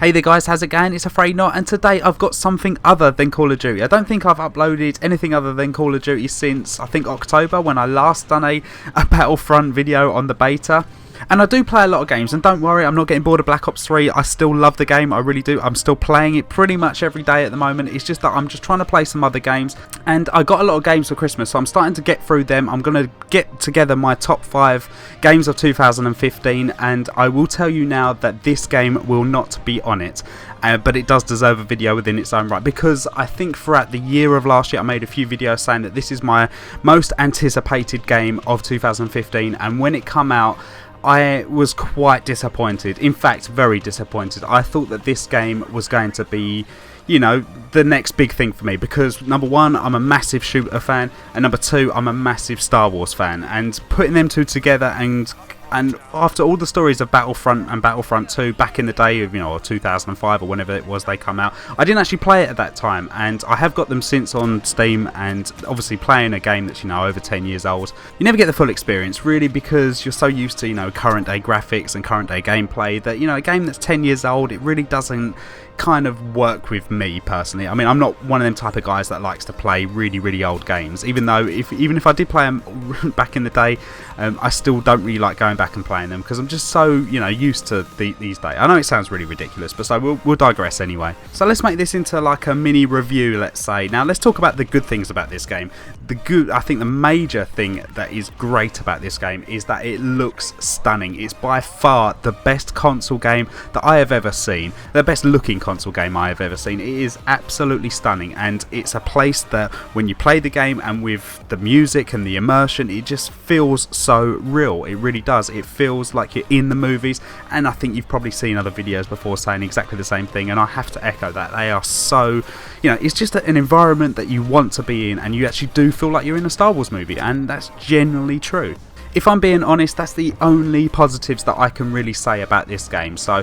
Hey there guys, how's it going? It's Afraid Not, and today I've got something other than Call of Duty. I don't think I've uploaded anything other than Call of Duty since I think October, when I last done a Battlefront video on the beta. And I do play a lot of games, and don't worry, I'm not getting bored of Black Ops 3. I still love the game, I really do. I'm still playing it pretty much every day at the moment. It's just that I'm just trying to play some other games, and I got a lot of games for Christmas, so I'm starting to get through them. I'm going to get together my top 5 games of 2015, and I will tell you now that this game will not be on it. But it does deserve a video within its own right, because I think throughout the year of last year I made a few videos saying that this is my most anticipated game of 2015, and when it came out I was quite disappointed. In fact, very disappointed. I thought that this game was going to be, you know, the next big thing for me, because number one, I'm a massive shooter fan, and number two, I'm a massive Star Wars fan, and putting them two together, and after all the stories of Battlefront and Battlefront 2 back in the day of, you know, 2005 or whenever it was they come out, I didn't actually play it at that time, and I have got them since on Steam. And obviously playing a game that's, you know, over 10 years old, you never get the full experience really, because you're so used to, you know, current day graphics and current day gameplay that, you know, a game that's 10 years old, it really doesn't kind of work with me personally. I mean, I'm not one of them type of guys that likes to play really old games, even though even if I did play them back in the day, I still don't really like going back and playing them, because I'm just so, you know, used to these days. I know it sounds really ridiculous, but so we'll digress anyway. So let's make this into like a mini review, let's say. Now let's talk about the good things about this game. I think the major thing that is great about this game is that it looks stunning. It's by far the best console game that I have ever seen, the best looking console game I have ever seen. It is absolutely stunning, and it's a place that when you play the game and with the music and the immersion, it just feels so real. It really does. It feels like you're in the movies, and I think you've probably seen other videos before saying exactly the same thing, and I have to echo that. They are so, you know, it's just an environment that you want to be in, and you actually do feel like you're in a Star Wars movie, and that's generally true. If I'm being honest, that's the only positives that I can really say about this game. So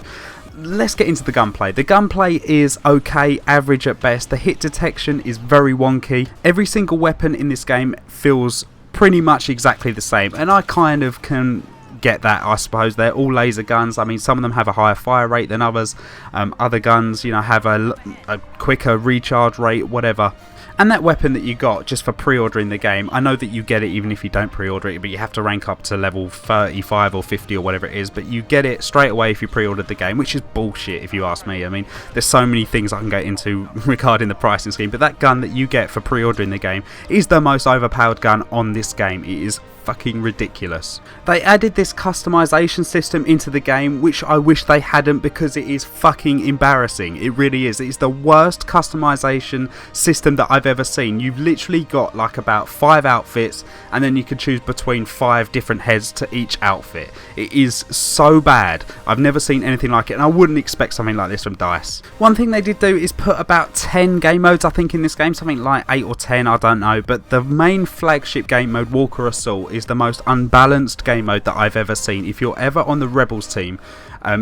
let's get into the gunplay. The gunplay is okay, average at best. The hit detection is very wonky. Every single weapon in this game feels pretty much exactly the same, and I kind of can get that. I suppose they're all laser guns. I mean, some of them have a higher fire rate than others. Other guns, you know, have a quicker recharge rate, whatever. And that weapon that you got just for pre-ordering the game, I know that you get it even if you don't pre-order it, but you have to rank up to level 35 or 50 or whatever it is, but you get it straight away if you pre-ordered the game, which is bullshit if you ask me. I mean, there's so many things I can get into regarding the pricing scheme, but that gun that you get for pre-ordering the game is the most overpowered gun on this game. It is fucking ridiculous. They added this customization system into the game, which I wish they hadn't, because it is fucking embarrassing. It really is. It's the worst customization system that I've ever seen. You've literally got like about 5 outfits, and then you can choose between 5 different heads to each outfit. It is so bad. I've never seen anything like it, and I wouldn't expect something like this from DICE. One thing they did do is put about 10 game modes, I think, in this game, something like 8 or 10, I don't know, but the main flagship game mode, Walker Assault, is the most unbalanced game mode that I've ever seen. If you're ever on the Rebels team,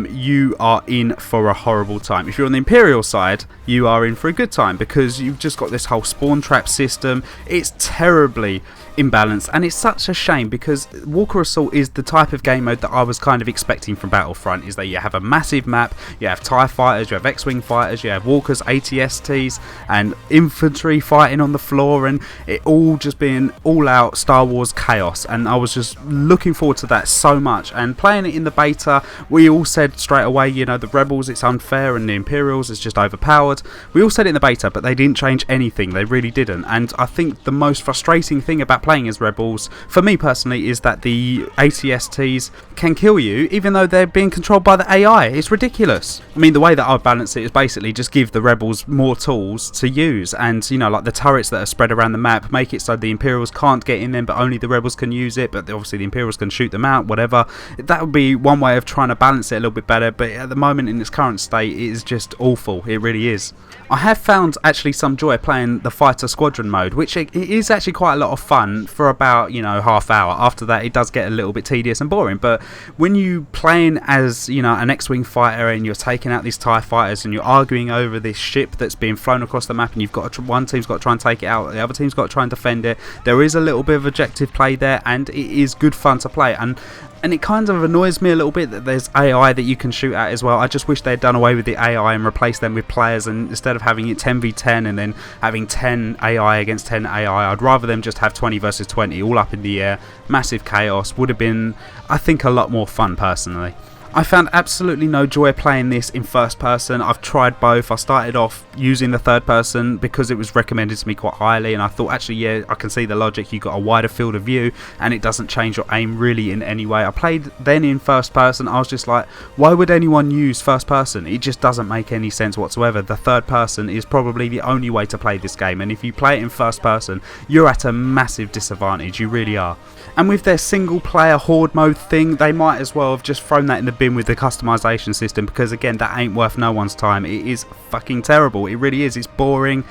you are in for a horrible time. If you're on the Imperial side, you are in for a good time, because you've just got this whole spawn trap system. It's terribly imbalanced, and it's such a shame, because Walker Assault is the type of game mode that I was kind of expecting from Battlefront, is that you have a massive map, you have TIE fighters, you have X-Wing fighters, you have walkers, ATSTs, and infantry fighting on the floor, and it all just being all out Star Wars chaos. And I was just looking forward to that so much, and playing it in the beta, we all said straight away, you know, the Rebels, it's unfair, and the Imperials, it's just overpowered. We all said it in the beta, but they didn't change anything. They really didn't. And I think the most frustrating thing about playing as Rebels, for me personally, is that the ATSTs can kill you even though they're being controlled by the AI. It's ridiculous. I mean, the way that I balance it is basically just give the Rebels more tools to use, and, you know, like the turrets that are spread around the map, make it so the Imperials can't get in them, but only the Rebels can use it, but obviously the Imperials can shoot them out, whatever. That would be one way of trying to balance it a little bit better, but at the moment, in its current state, it is just awful. It really is. I have found actually some joy playing the fighter squadron mode, which it is actually quite a lot of fun for about, you know, half hour. After that, it does get a little bit tedious and boring, but when you playing as, you know, an X-Wing fighter, and you're taking out these TIE fighters, and you're arguing over this ship that's being flown across the map, and you've got to, one team's got to try and take it out, the other team's got to try and defend it. There is a little bit of objective play there, and it is good fun to play. And And it kind of annoys me a little bit that there's AI that you can shoot at as well. I just wish they'd done away with the AI and replaced them with players, and instead of having it 10v10 and then having 10 AI against 10 AI, I'd rather them just have 20 versus 20 all up in the air. Massive chaos. Would have been, I think, a lot more fun personally. I found absolutely no joy playing this in first person. I've tried both. I started off using the third person because it was recommended to me quite highly, and I thought, actually, yeah, I can see the logic. You've got a wider field of view and it doesn't change your aim really in any way. I played then in first person. I was just like, why would anyone use first person? It just doesn't make any sense whatsoever. The third person is probably the only way to play this game, and if you play it in first person, you're at a massive disadvantage. You really are. And with their single player horde mode thing, they might as well have just thrown that in the bin with the customization system, because again, that ain't worth no one's time. It is fucking terrible. It really is. It's boring.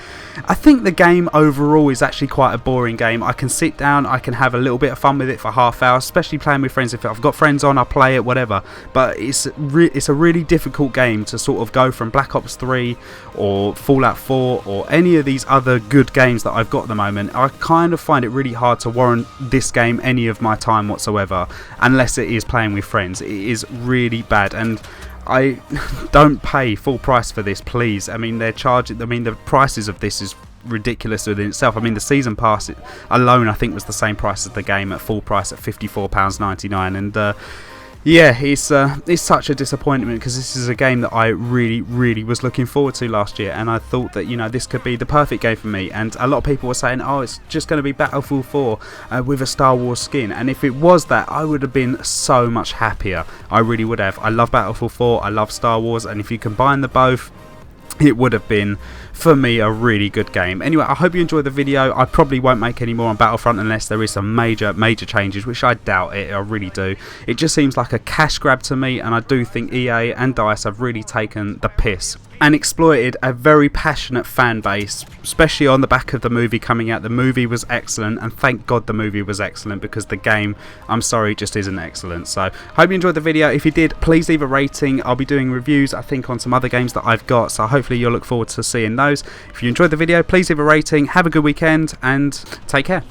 I think the game overall is actually quite a boring game. I can sit down, I can have a little bit of fun with it for half hour, especially playing with friends. If I've got friends on, I'll play it, whatever. But it's a really difficult game to sort of go from Black Ops 3 or Fallout 4 or any of these other good games that I've got at the moment. I kind of find it really hard to warrant this game any of my time whatsoever, unless it is playing with friends. It is really bad, and I don't pay full price for this, please. I mean, they're charging, I mean, the prices of this is ridiculous within itself. I mean, the season pass alone I think was the same price as the game at full price at £54.99, and yeah, it's such a disappointment, because this is a game that I really was looking forward to last year, and I thought that, you know, this could be the perfect game for me. And a lot of people were saying, oh, it's just going to be Battlefield 4 with a Star Wars skin, and if it was that, I would have been so much happier. I really would have. I love Battlefield 4, I love Star Wars, and if you combine the both, it would have been, for me, a really good game. Anyway, I hope you enjoyed the video. I probably won't make any more on Battlefront unless there is some major changes, which I doubt it. I really do. It just seems like a cash grab to me, and I do think EA and DICE have really taken the piss and exploited a very passionate fan base, especially on the back of the movie coming out. The movie was excellent, and thank God the movie was excellent, because the game, I'm sorry, just isn't excellent. So, hope you enjoyed the video. If you did, please leave a rating. I'll be doing reviews, I think, on some other games that I've got, so hopefully you'll look forward to seeing those. If you enjoyed the video, please leave a rating. Have a good weekend, and take care.